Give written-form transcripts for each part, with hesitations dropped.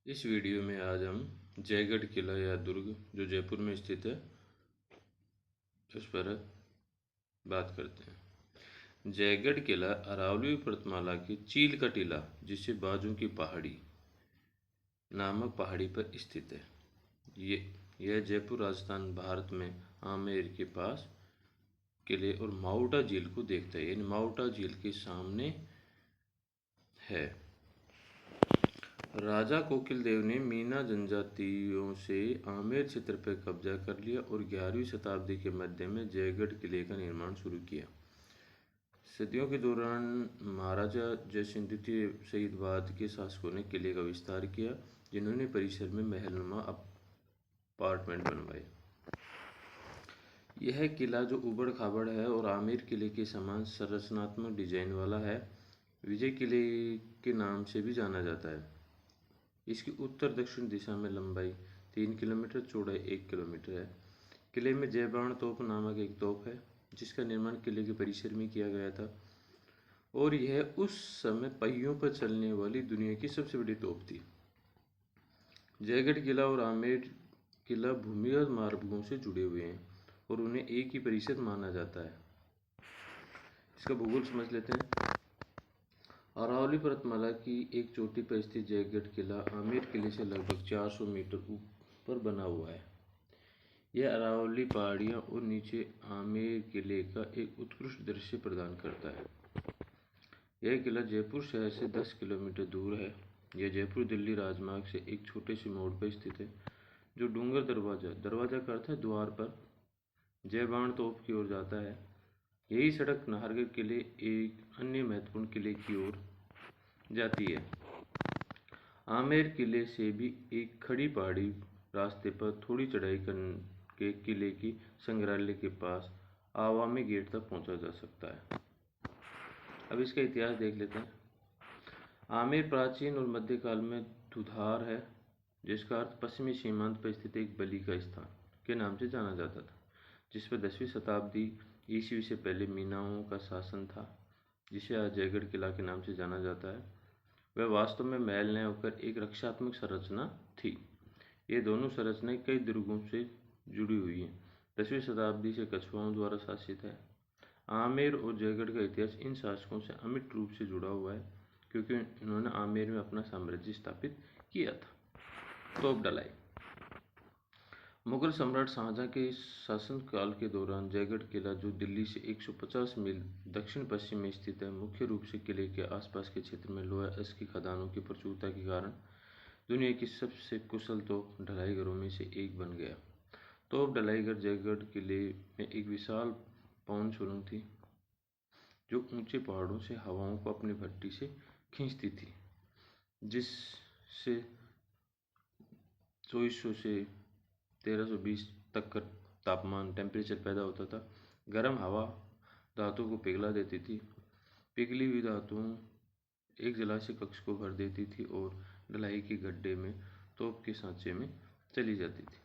इस वीडियो में आज हम जयगढ़ किला या दुर्ग जो जयपुर में स्थित है उस पर बात करते हैं। जयगढ़ किला अरावली पर्वतमाला की चील का टीला जिसे बाजू की पहाड़ी नामक पहाड़ी पर स्थित है। यह जयपुर राजस्थान भारत में आमेर के पास किले और माउटा झील को देखता है, यानी माउटा झील के सामने है। राजा कोकिल देव ने मीना जनजातियों से आमेर क्षेत्र पर कब्जा कर लिया और 11वीं शताब्दी के मध्य में जयगढ़ किले का निर्माण शुरू किया। सदियों के दौरान महाराजा जयसिंह द्वितीय सहित बाद के शासकों ने किले का विस्तार किया, जिन्होंने परिसर में महलनुमा अपार्टमेंट बनवाए। यह किला जो उबड़ खाबड़ है और आमेर किले के समान संरचनात्मक डिजाइन वाला है, विजय किले के नाम से भी जाना जाता है। इसकी उत्तर दक्षिण दिशा में लंबाई 3 किलोमीटर, चौड़ाई 1 किलोमीटर है। किले में जयबाण तोप नामक एक तोप है, जिसका निर्माण किले के परिसर में किया गया था और यह उस समय पहियों पर चलने वाली दुनिया की सबसे बड़ी तोप थी। जयगढ़ किला और आमेर किला भूमिगत मार्गों से जुड़े हुए हैं और उन्हें एक ही परिसर माना जाता है। इसका भूगोल समझ लेते हैं। अरावली पर्वतमाला की एक चोटी पर स्थित जयगढ़ किला आमेर किले से लगभग 400 मीटर ऊपर बना हुआ है। यह अरावली पहाड़ियाँ और नीचे आमेर किले का एक उत्कृष्ट दृश्य प्रदान करता है। यह किला जयपुर शहर से 10 किलोमीटर दूर है। यह जयपुर दिल्ली राजमार्ग से एक छोटे से मोड़ पर स्थित है, जो डूंगर दरवाजा का अर्थ है द्वार पर जयबाण तोप की ओर जाता है। यही सड़क नाहरगढ़ किले एक अन्य महत्वपूर्ण किले की ओर जाती है। आमेर किले से भी एक खड़ी पहाड़ी रास्ते पर थोड़ी चढ़ाई करके किले की संग्रहालय के पास आवामी गेट तक पहुंचा जा सकता है। अब इसका इतिहास देख लेते हैं। आमेर प्राचीन और मध्यकाल में दुधार है, जिसका अर्थ पश्चिमी सीमांत पर स्थित एक बलि का स्थान के नाम से जाना जाता था, जिस पर 10वीं शताब्दी ईस्वी से पहले मीनाओं का शासन था, जिसे आज जयगढ़ किला के नाम से जाना जाता है। वह वास्तव में महल न होकर एक रक्षात्मक संरचना थी। ये दोनों संरचनाएं कई दुर्गों से जुड़ी हुई हैं। 10वीं शताब्दी से कछवाओं द्वारा शासित है। आमेर और जयगढ़ का इतिहास इन शासकों से अमिट रूप से जुड़ा हुआ है, क्योंकि इन्होंने आमेर में अपना साम्राज्य स्थापित किया था। तोप ढलाई। मुगल सम्राट शाहजहां के शासनकाल के दौरान जयगढ़ किला, जो दिल्ली से 150 मील दक्षिण पश्चिम में स्थित है, मुख्य रूप से किले के आसपास के क्षेत्र में लोहा अयस्क की खदानों की प्रचुरता के कारण दुनिया की सबसे कुशल तोप ढलाईगरों में से एक बन गया। तोप ढलाईगर जयगढ़ किले में एक विशाल पवन सुरंग थी, जो ऊंचे पहाड़ों से हवाओं को अपनी भट्टी से खींचती थी, जिससे 2400 से 1320 तक का तापमान टेम्परेचर पैदा होता था। गर्म हवा धातु को पिघला देती थी। पिघली हुई धातुओं एक जलाशय कक्ष को भर देती थी और ढलाई के गड्ढे में तोप के सांचे में चली जाती थी।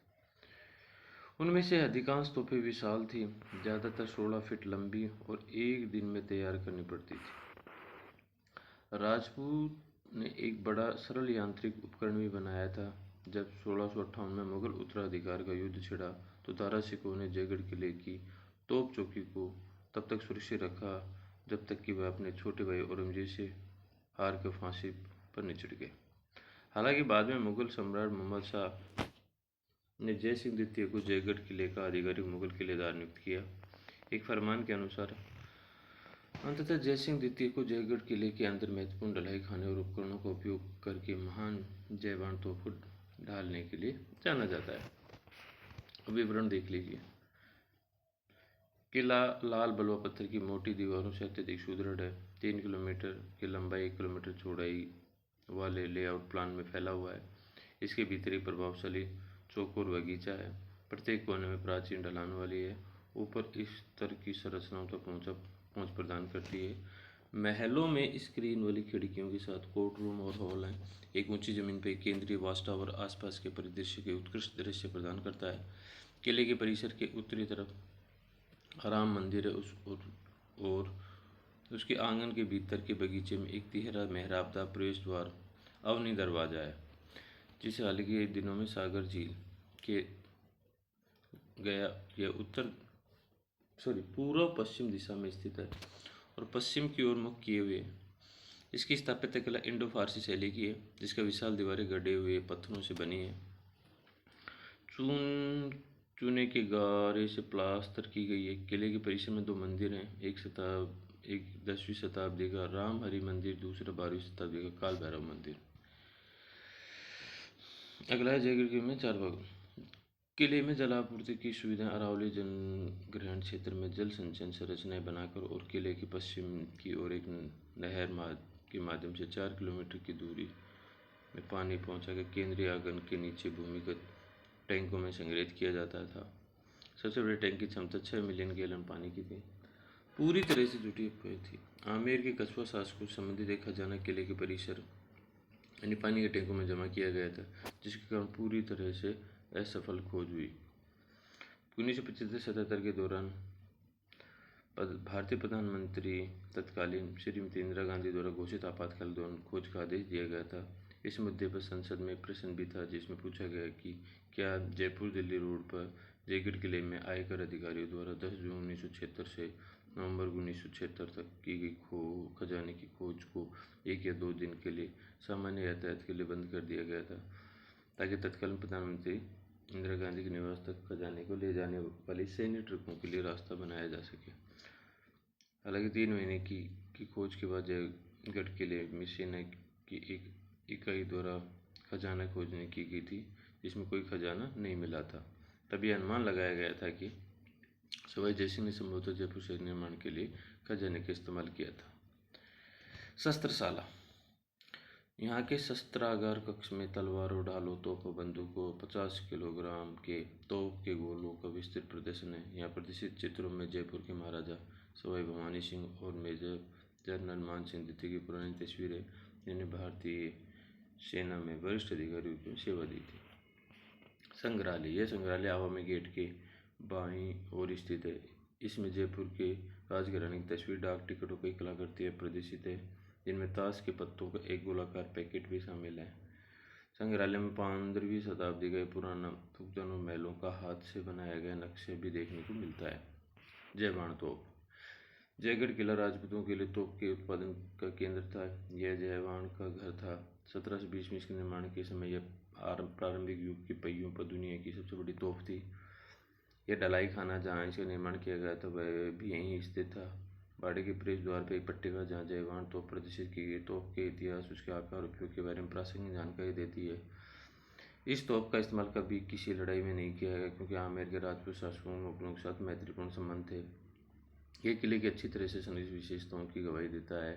उनमें से अधिकांश तोपें विशाल थीं, ज़्यादातर 16 फीट लंबी और एक दिन में तैयार करनी पड़ती थी। राजपूत ने एक बड़ा सरल यांत्रिक उपकरण भी बनाया था। जब 1658 में मुगल उत्तराधिकार का युद्ध छिड़ा, तो दारा शिकोह ने जयगढ़ किले की तोप चौकी को तब तक सुरक्षित रखा जब तक कि वह अपने छोटे भाई औरंगजेब से हार के फांसी पर निचट गए। हालांकि बाद में मुगल सम्राट मोहम्मद शाह ने जय सिंह द्वितीय को जयगढ़ किले का आधिकारिक मुगल किलेदार नियुक्त किया। एक फरमान के अनुसार अंततः जय सिंह द्वितीय को जयगढ़ किले के अंदर महत्वपूर्ण ढलाई खाने और उपकरणों का उपयोग करके महान जयबाण तोप को ढालने के लिए जाना जाता है। विवरण देख लीजिए। किला लाल बलुआ पत्थर की मोटी दीवारों से अत्यधिक सुदृढ़ है। 3 किलोमीटर की लंबाई, 1 किलोमीटर चौड़ाई वाले लेआउट प्लान में फैला हुआ है। इसके भीतर एक प्रभावशाली चौकोर बगीचा है। प्रत्येक कोने में प्राचीन ढलान वाली है। ऊपर इस स्तर की संरचनाओं तक पहुंच प्रदान करती है। महलों में स्क्रीन वाली खिड़कियों के साथ कोर्ट रूम और हॉल हैं। एक ऊंची जमीन पर एक केंद्रीय वाच टावर आसपास के परिदृश्य के उत्कृष्ट दृश्य प्रदान करता है। किले के परिसर के उत्तरी तरफ राम मंदिर है और उसके आंगन के भीतर के बगीचे में एक तिहरा मेहराबदार प्रवेश द्वार अवनी दरवाजा है। जिसे हाल के दिनों में सागर झील के गया यह पूर्व पश्चिम दिशा में स्थित है और पश्चिम की ओर मुख किए हुए है। इसकी स्थापत्य कला इंडो फारसी शैली की है, जिसका विशाल दीवारें गढ़े हुए पत्थरों से बनी है। चूने के गारे से प्लास्तर की गई है। किले के परिसर में 2 मंदिर हैं, एक 10वीं शताब्दी का राम हरि मंदिर, दूसरा 12वीं शताब्दी का काल भैरव मंदिर। अगला है जयगढ़ किले में 4 भाग। किले में जलापूर्ति की सुविधाएं अरावली जलग्रहण क्षेत्र में जल संचयन संरचनाएं बनाकर और किले की पश्चिम की ओर एक नहर के माध्यम से 4 किलोमीटर की दूरी में पानी पहुंचाकर केंद्रीय आंगन के नीचे भूमिगत टैंकों में संग्रहित किया जाता था। सबसे बड़े टैंक की क्षमता 6 मिलियन गैलन पानी की थी, पूरी तरह से जुटी हुई थी। आमेर के कछुआ शासकों से संबंधित एक खजाना किले के परिसर यानी पानी के टैंकों में जमा किया गया था, जिसके कारण पूरी तरह से असफल खोज हुई। 1975-77 के दौरान भारतीय प्रधानमंत्री तत्कालीन श्रीमती इंदिरा गांधी द्वारा घोषित आपातकाल दौरान खोज का आदेश दिया गया था। इस मुद्दे पर संसद में प्रश्न भी था, जिसमें पूछा गया कि क्या जयपुर दिल्ली रोड पर जयगढ़ किले में आयकर अधिकारियों द्वारा 10 जून 1976 से नवंबर 1976 तक की गई खजाने की खोज को 1 या 2 दिन के लिए सामान्य यातायात के लिए बंद कर दिया गया था, ताकि तत्कालीन प्रधानमंत्री इंदिरा गांधी के निवास तक खजाने को ले जाने वाली सैन्य ट्रकों के लिए रास्ता बनाया जा सके। हालांकि 3 महीने की खोज के बाद जयगढ़ किले में सेना की एक इकाई द्वारा खजाना खोजने की गई थी, जिसमें कोई खजाना नहीं मिला था। तभी अनुमान लगाया गया था कि सवाई जयसिंह ने संभवतः जयपुर शहर निर्माण के लिए खजाने का इस्तेमाल किया था। शस्त्रशाला। यहाँ के शस्त्रागार कक्ष में तलवारों, ढालों, तोपों, बंदूकों, 50 किलोग्राम के तोप के गोलों का विस्तृत प्रदर्शन है। यहाँ प्रदर्शित चित्रों में जयपुर के महाराजा सवाई भवानी सिंह और मेजर जनरल मान सिंह द्वितीय की पुरानी तस्वीरें, जिन्हें भारतीय सेना में वरिष्ठ अधिकारियों की सेवा दी थी। संग्रहालय। यह संग्रहालय आवामी गेट के बाईं ओर स्थित है। इसमें जयपुर के राजघराने की तस्वीर, डाक टिकटों की कलाकृतियाँ प्रदर्शित है, जिनमें ताश के पत्तों का एक गोलाकार पैकेट भी शामिल है। संग्रहालय में 15वीं शताब्दी का पुराना तुगतानों महलों का हाथ से बनाया गया नक्शा भी देखने को मिलता है। जयबाण तोप। जयगढ़ किला राजपूतों के लिए तोप के उत्पादन का केंद्र था। यह जयबाण का घर था। 1720 में इसके निर्माण के समय यह प्रारंभिक युग के पहियों पर दुनिया की सबसे बड़ी तोप थी। यह ढलाई खाना जहाँ इसका निर्माण किया गया था वह भी यहीं स्थित था। बाड़े के प्रवेश द्वार पर एक पट्टिका जहाँ जयबाण तोप प्रदर्शित की गई। तोप के इतिहास, उसके आकार, उपयोग के बारे में प्रासंगिक जानकारी देती है। इस तोप का इस्तेमाल कभी किसी लड़ाई में नहीं किया गया, क्योंकि आमेर के राजपूत शासकों मुगलों के साथ मैत्रीपूर्ण संबंध थे। यह किले की अच्छी तरह से संरक्षित विशेषताओं की गवाही देता है।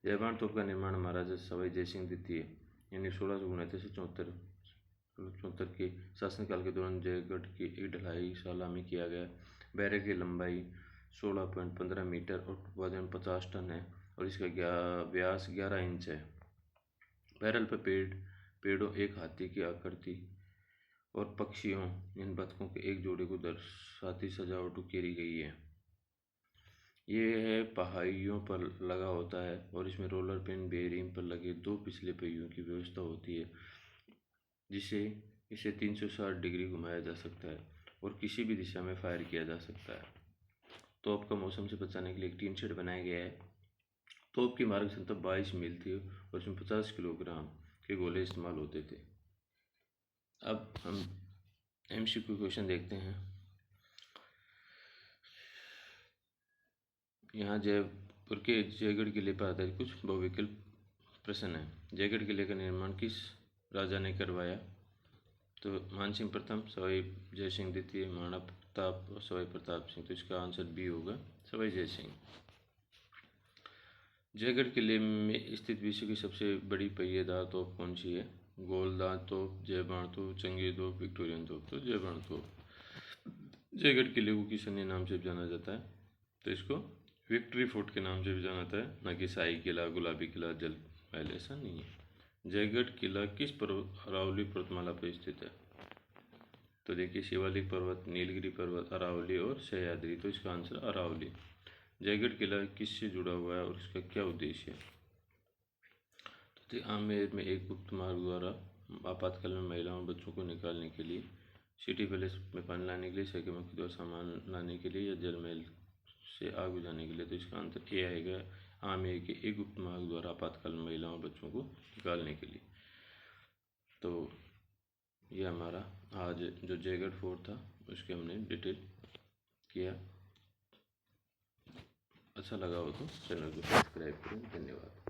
जयबाण तोप का निर्माण महाराजा सवाई जयसिंह द्वितीय यानी 1669 से 74 के शासनकाल के दौरान जयगढ़ की एक ढलाईशाला में किया गया। बैरक की लंबाई 16.15 मीटर और वजन 50 टन है और इसका व्यास 11 इंच है। बैरल पर पेड़ों, एक हाथी की आकृति और पक्षियों इन बतखों के एक जोड़े को दर्शाती सजावट उकेरी गई है। यह पहाड़ियों पर लगा होता है और इसमें रोलर पिन बेयरिंग पर लगे 2 पिछले पहियों की व्यवस्था होती है, जिसे इसे 360 डिग्री घुमाया जा सकता है और किसी भी दिशा में फायर किया जा सकता है। तोप का मौसम से बचाने के लिए एक टीन शेड बनाया गया है। तोप की मारक क्षमता 22 मील थी और इसमें 50 किलोग्राम के गोले इस्तेमाल होते थे। अब हम MCQ क्वेश्चन देखते हैं। यहाँ जयपुर के जयगढ़ किले पर आधारित कुछ बहुविकल्प प्रश्न हैं। जयगढ़ किले का निर्माण किस राजा ने करवाया? तो मानसिंह प्रथम, सवाई जयसिंह द्वितीय, महाराणा प्रताप और सवाई प्रताप सिंह। तो इसका आंसर बी होगा, सवाई जयसिंह। जयगढ़ किले में स्थित विश्व की सबसे बड़ी पहिएदार तोप कौन सी है? गोलदार तोप, जयबाण तोप, जंगी तोप, विक्टोरियन तोप। तो जयबाण तोप। जयगढ़ किले को किस अन्य नाम से जाना जाता है? तो इसको विक्ट्री फोर्ट के नाम से भी जाना जाता है, न कि शाही किला, गुलाबी किला, जल महल, ऐसा नहीं है। जयगढ़ किला किस अरावली पर्वतमाला पर स्थित है? तो देखिए, शिवालिक पर्वत, नीलगिरी पर्वत, अरावली और सह्याद्री। तो इसका आंसर अरावली। जयगढ़ किला किससे जुड़ा हुआ है और इसका क्या उद्देश्य है? आमेर में एक गुप्त मार्ग द्वारा आपातकाल में महिलाओं और बच्चों को निकालने के लिए, सिटी पैलेस में पानी लाने के लिए, सकेमा के द्वारा सामान लाने के लिए या जल महल से आग बुझाने के लिए। तो इसका आंसर ए आएगा, आमेर के एक गुप्त मार्ग द्वारा आपातकाल में महिलाओं और बच्चों को निकालने के लिए। तो ये हमारा आज जो जयगढ़ फोर्ट था उसके हमने डिटेल किया। अच्छा लगा हो तो चैनल को सब्सक्राइब करें। धन्यवाद।